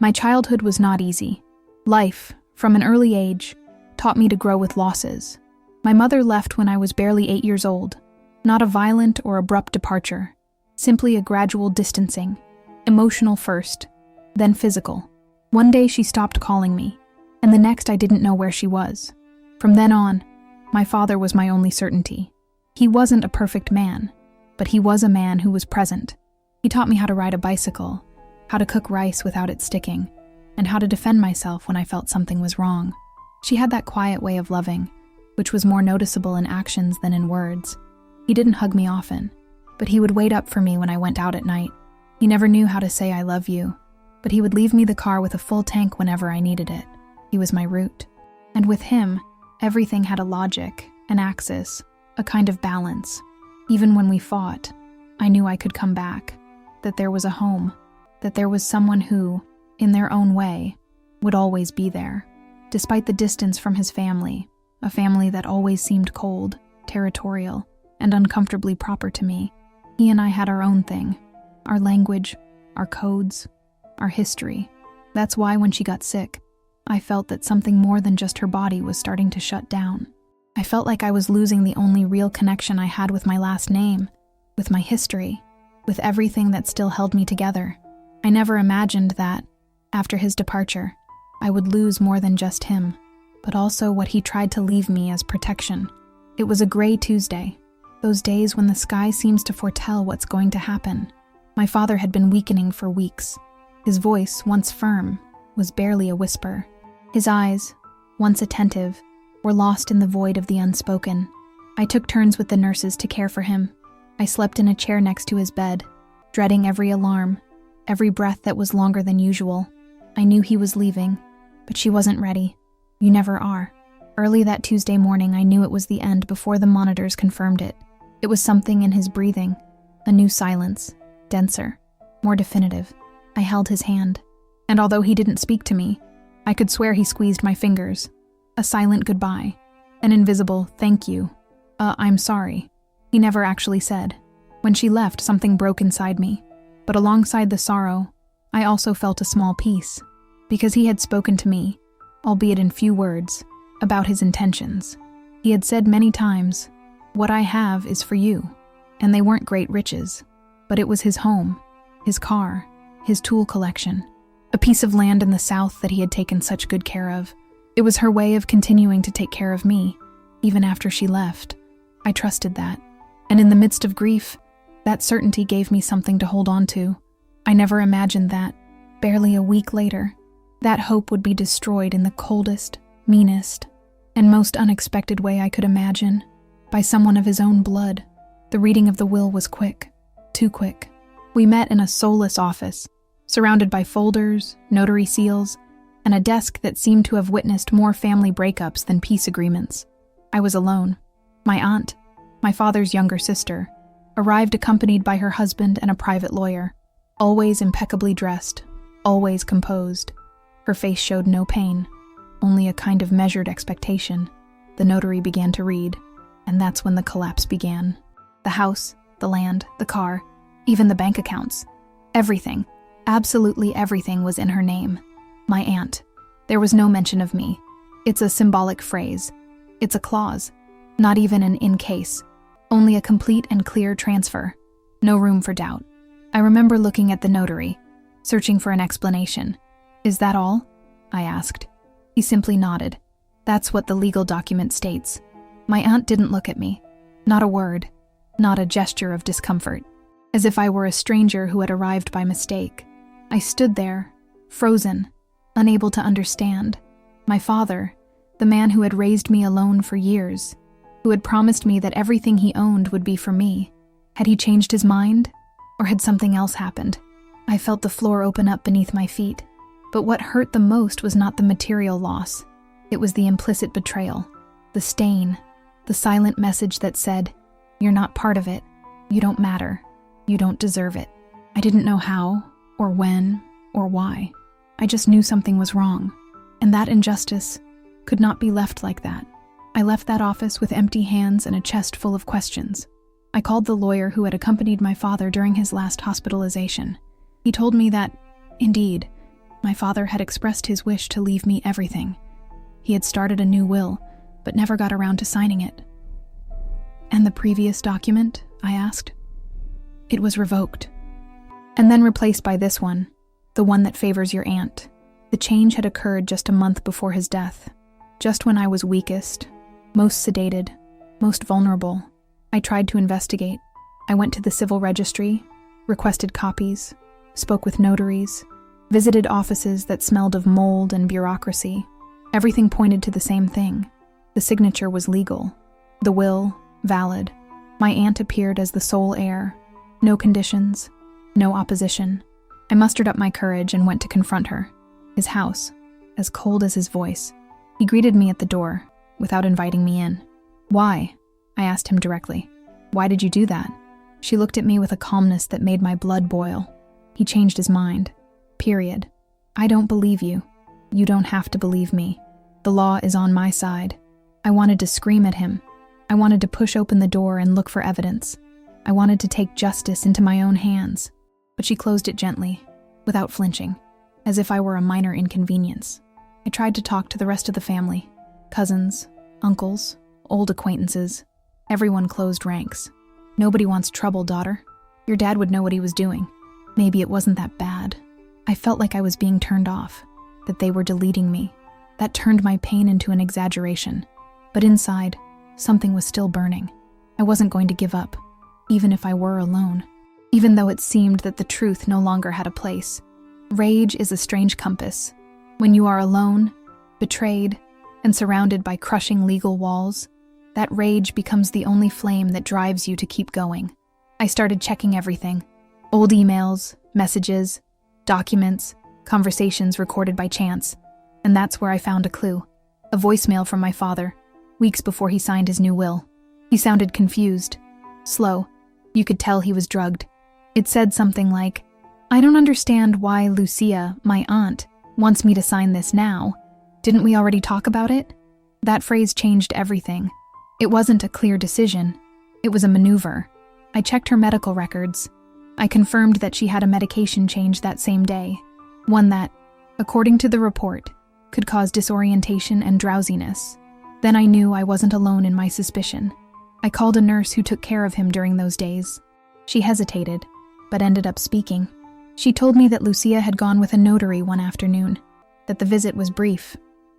My childhood was not easy. Life, from an early age, taught me to grow with losses. My mother left when I was barely 8 years old. Not a violent or abrupt departure, simply a gradual distancing, emotional first, then physical. One day she stopped calling me, and the next I didn't know where she was. From then on, my father was my only certainty. He wasn't a perfect man, but he was a man who was present. He taught me how to ride a bicycle, how to cook rice without it sticking, and how to defend myself when I felt something was wrong. She had that quiet way of loving, which was more noticeable in actions than in words. He didn't hug me often, but he would wait up for me when I went out at night. He never knew how to say I love you, but he would leave me the car with a full tank whenever I needed it. He was my root. And with him, everything had a logic, an axis, a kind of balance. Even when we fought, I knew I could come back, that there was a home, that there was someone who, in their own way, would always be there. Despite the distance from his family, a family that always seemed cold, territorial, and uncomfortably proper to me, he and I had our own thing, our language, our codes, our history. That's why when she got sick, I felt that something more than just her body was starting to shut down. I felt like I was losing the only real connection I had with my last name, with my history, with everything that still held me together. I never imagined that, after his departure, I would lose more than just him, but also what he tried to leave me as protection. It was a gray Tuesday, those days when the sky seems to foretell what's going to happen. My father had been weakening for weeks. His voice, once firm, was barely a whisper. His eyes, once attentive, were lost in the void of the unspoken. I took turns with the nurses to care for him. I slept in a chair next to his bed, dreading every alarm, every breath that was longer than usual. I knew he was leaving, but she wasn't ready. You never are. Early that Tuesday morning, I knew it was the end before the monitors confirmed it. It was something in his breathing, a new silence, denser, more definitive. I held his hand, and although he didn't speak to me, I could swear he squeezed my fingers. A silent goodbye, an invisible thank you. I'm sorry. He never actually said. When she left, something broke inside me, but alongside the sorrow, I also felt a small peace, because he had spoken to me, albeit in few words, about his intentions. He had said many times, "What I have is for you," and they weren't great riches, but it was his home, his car, his tool collection, a piece of land in the South that he had taken such good care of. It was her way of continuing to take care of me, even after she left. I trusted that, and in the midst of grief, that certainty gave me something to hold on to. I never imagined that, barely a week later, that hope would be destroyed in the coldest, meanest, and most unexpected way I could imagine, by someone of his own blood. The reading of the will was quick, too quick. We met in a soulless office, surrounded by folders, notary seals, and a desk that seemed to have witnessed more family breakups than peace agreements. I was alone. My aunt, my father's younger sister, arrived accompanied by her husband and a private lawyer, always impeccably dressed, always composed. Her face showed no pain, only a kind of measured expectation. The notary began to read, and that's when the collapse began. The house, the land, the car, even the bank accounts. Everything, absolutely everything was in her name. My aunt. There was no mention of me. It's a symbolic phrase. It's a clause. Not even an in case. Only a complete and clear transfer. No room for doubt. I remember looking at the notary, searching for an explanation. "Is that all?" I asked. He simply nodded. "That's what the legal document states." My aunt didn't look at me. Not a word. Not a gesture of discomfort. As if I were a stranger who had arrived by mistake. I stood there, frozen, unable to understand. My father, the man who had raised me alone for years, who had promised me that everything he owned would be for me. Had he changed his mind? Or had something else happened? I felt the floor open up beneath my feet. But what hurt the most was not the material loss. It was the implicit betrayal, the stain, the silent message that said, "You're not part of it. You don't matter. You don't deserve it." I didn't know how, or when, or why. I just knew something was wrong, and that injustice could not be left like that. I left that office with empty hands and a chest full of questions. I called the lawyer who had accompanied my father during his last hospitalization. He told me that, indeed, My father had expressed his wish to leave me everything. He had started a new will, but never got around to signing it. "And the previous document?" I asked. "It was revoked, and then replaced by this one, the one that favors your aunt." The change had occurred just a month before his death, just when I was weakest, most sedated, most vulnerable. I tried to investigate. I went to the civil registry, requested copies, spoke with notaries, visited offices that smelled of mold and bureaucracy. Everything pointed to the same thing. The signature was legal. The will, valid. My aunt appeared as the sole heir. No conditions, no opposition. I mustered up my courage and went to confront her. His house, as cold as his voice. He greeted me at the door, without inviting me in. "Why?" I asked him directly. "Why did you do that?" She looked at me with a calmness that made my blood boil. "He changed his mind. Period. I don't believe you. You don't have to believe me. The law is on my side." I wanted to scream at him. I wanted to push open the door and look for evidence. I wanted to take justice into my own hands. But she closed it gently, without flinching, as if I were a minor inconvenience. I tried to talk to the rest of the family. Cousins, uncles, old acquaintances. Everyone closed ranks. "Nobody wants trouble, daughter. Your dad would know what he was doing. Maybe it wasn't that bad." I felt like I was being turned off, that they were deleting me. That turned my pain into an exaggeration. But inside, something was still burning. I wasn't going to give up, even if I were alone. Even though it seemed that the truth no longer had a place. Rage is a strange compass. When you are alone, betrayed, and surrounded by crushing legal walls, that rage becomes the only flame that drives you to keep going. I started checking everything. Old emails, messages, documents, conversations recorded by chance. And that's where I found a clue. A voicemail from my father, weeks before he signed his new will. He sounded confused, slow. You could tell he was drugged. It said something like, "I don't understand why Lucia, my aunt, wants me to sign this now. Didn't we already talk about it?" That phrase changed everything. It wasn't a clear decision. It was a maneuver. I checked her medical records. I confirmed that she had a medication change that same day. One that, according to the report, could cause disorientation and drowsiness. Then I knew I wasn't alone in my suspicion. I called a nurse who took care of him during those days. She hesitated, but ended up speaking. She told me that Lucia had gone with a notary one afternoon, that the visit was brief,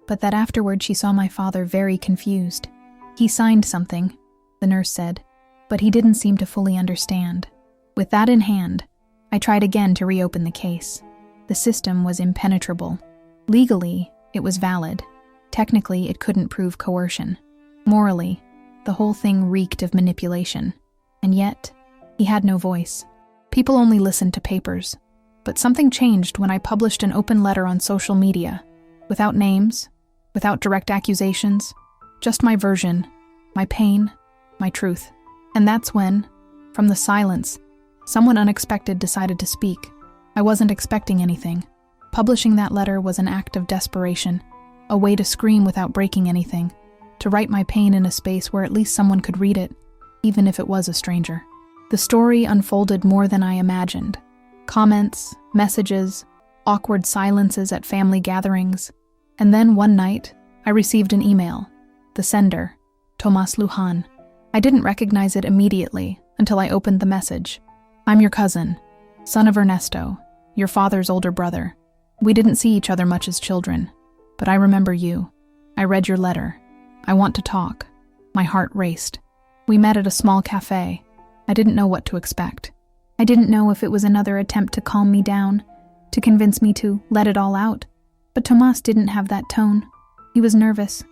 but that afterward she saw my father very confused. He signed something, the nurse said, but he didn't seem to fully understand. With that in hand, I tried again to reopen the case. The system was impenetrable. Legally, it was valid. Technically, it couldn't prove coercion. Morally, the whole thing reeked of manipulation. And yet, he had no voice. People only listened to papers. But something changed when I published an open letter on social media, without names, without direct accusations, just my version, my pain, my truth. And that's when, from the silence, someone unexpected decided to speak. I wasn't expecting anything. Publishing that letter was an act of desperation, a way to scream without breaking anything, to write my pain in a space where at least someone could read it, even if it was a stranger. The story unfolded more than I imagined. Comments, messages, awkward silences at family gatherings. And then one night, I received an email. The sender, Tomas Lujan. I didn't recognize it immediately until I opened the message. "I'm your cousin, son of Ernesto, your father's older brother. We didn't see each other much as children, but I remember you. I read your letter. I want to talk." My heart raced. We met at a small cafe. I didn't know what to expect. I didn't know if it was another attempt to calm me down, to convince me to let it all out. But Tomas didn't have that tone. He was nervous.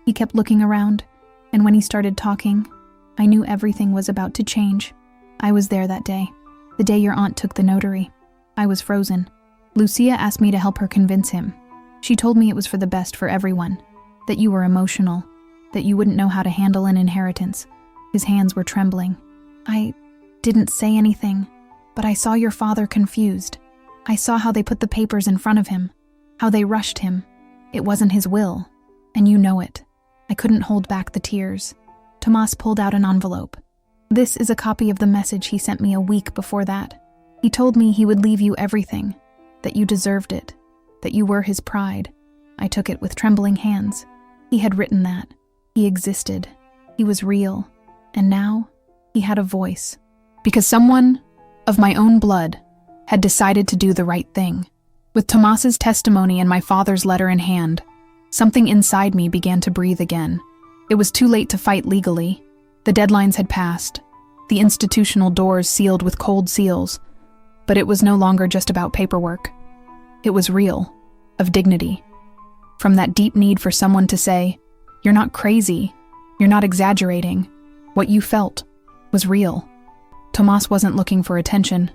He kept looking around, and when he started talking, I knew everything was about to change. I was there that day, the day your aunt took the notary. I was frozen. Lucia asked me to help her convince him. She told me it was for the best for everyone, that you were emotional, that you wouldn't know how to handle an inheritance. His hands were trembling. I didn't say anything, but I saw your father confused. I saw how they put the papers in front of him, how they rushed him. It wasn't his will, and you know it. I couldn't hold back the tears. Tomas pulled out an envelope. "This is a copy of the message he sent me a week before that. He told me he would leave you everything, that you deserved it, that you were his pride. I took it with trembling hands. He had written that. He existed. He was real. And now, he had a voice. Because someone of my own blood had decided to do the right thing. With Tomas's testimony and my father's letter in hand, something inside me began to breathe again. It was too late to fight legally. The deadlines had passed, the institutional doors sealed with cold seals, but it was no longer just about paperwork. It was real, of dignity. From that deep need for someone to say, "You're not crazy, you're not exaggerating. What you felt was real." Tomas wasn't looking for attention.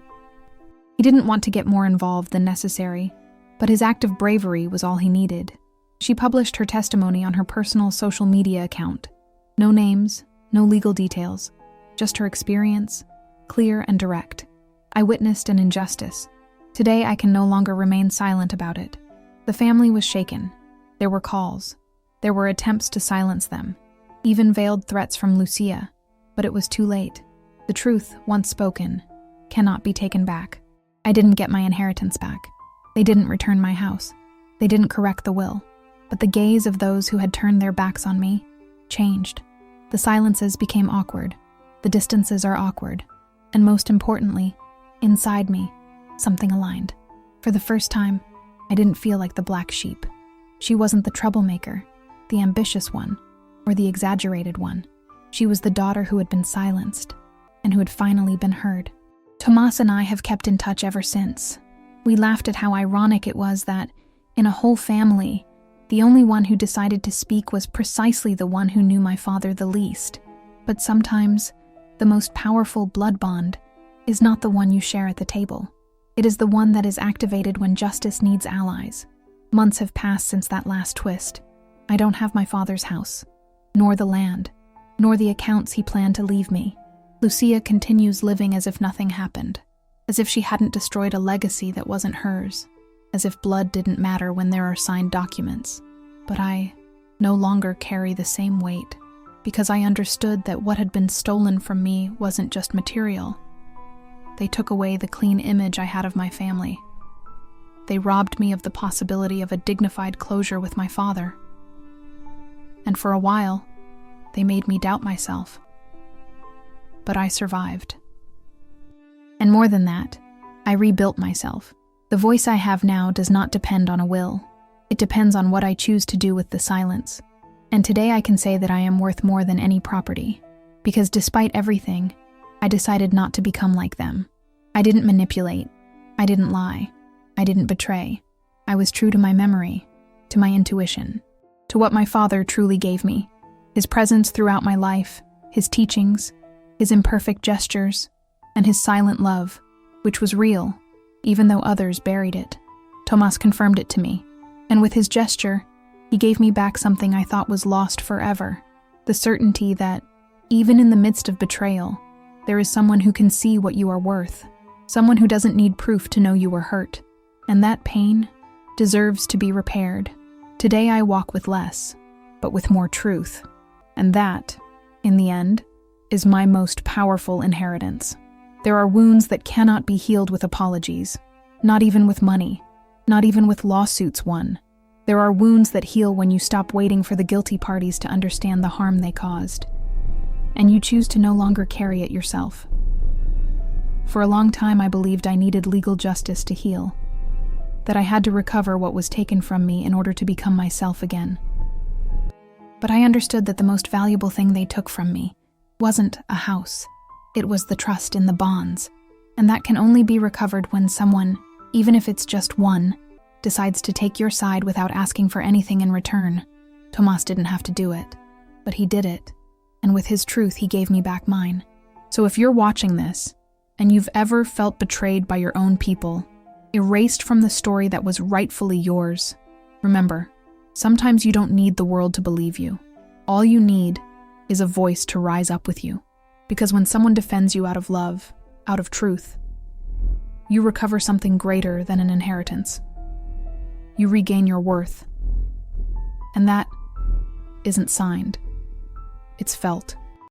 He didn't want to get more involved than necessary, but his act of bravery was all he needed. She published her testimony on her personal social media account. No names, no legal details, just her experience, clear and direct. I witnessed an injustice. Today I can no longer remain silent about it. The family was shaken. There were calls. There were attempts to silence them, even veiled threats from Lucia, but it was too late. The truth, once spoken, cannot be taken back. I didn't get my inheritance back. They didn't return my house. They didn't correct the will. But the gaze of those who had turned their backs on me changed. The silences became awkward. The distances are awkward. And most importantly, inside me, something aligned. For the first time, I didn't feel like the black sheep. She wasn't the troublemaker, the ambitious one, or the exaggerated one. She was the daughter who had been silenced, and who had finally been heard. Tomas and I have kept in touch ever since. We laughed at how ironic it was that, in a whole family, the only one who decided to speak was precisely the one who knew my father the least. But sometimes, the most powerful blood bond is not the one you share at the table. It is the one that is activated when justice needs allies. Months have passed since that last twist. I don't have my father's house, nor the land, nor the accounts he planned to leave me. Lucia continues living as if nothing happened, as if she hadn't destroyed a legacy that wasn't hers, as if blood didn't matter when there are signed documents. But I no longer carry the same weight, because I understood that what had been stolen from me wasn't just material. They took away the clean image I had of my family. They robbed me of the possibility of a dignified closure with my father. And for a while, they made me doubt myself. But I survived. And more than that, I rebuilt myself. The voice I have now does not depend on a will. It depends on what I choose to do with the silence. And today I can say that I am worth more than any property, because despite everything, I decided not to become like them. I didn't manipulate. I didn't lie. I didn't betray. I was true to my memory, to my intuition, to what my father truly gave me. His presence throughout my life, his teachings, his imperfect gestures, and his silent love, which was real, even though others buried it. Tomas confirmed it to me, and with his gesture, he gave me back something I thought was lost forever, the certainty that, even in the midst of betrayal, there is someone who can see what you are worth, someone who doesn't need proof to know you were hurt, and that pain deserves to be repaired. Today I walk with less, but with more truth, and that, in the end, is my most powerful inheritance. There are wounds that cannot be healed with apologies, not even with money, not even with lawsuits won. There are wounds that heal when you stop waiting for the guilty parties to understand the harm they caused, and you choose to no longer carry it yourself. For a long time I believed I needed legal justice to heal, that I had to recover what was taken from me in order to become myself again. But I understood that the most valuable thing they took from me wasn't a house. It was the trust in the bonds, and that can only be recovered when someone, even if it's just one, decides to take your side without asking for anything in return. Tomas didn't have to do it, but he did it, and with his truth he gave me back mine. So if you're watching this, and you've ever felt betrayed by your own people, erased from the story that was rightfully yours, remember, sometimes you don't need the world to believe you. All you need is a voice to rise up with you. Because when someone defends you out of love, out of truth, you recover something greater than an inheritance. You regain your worth. And that isn't signed. It's felt.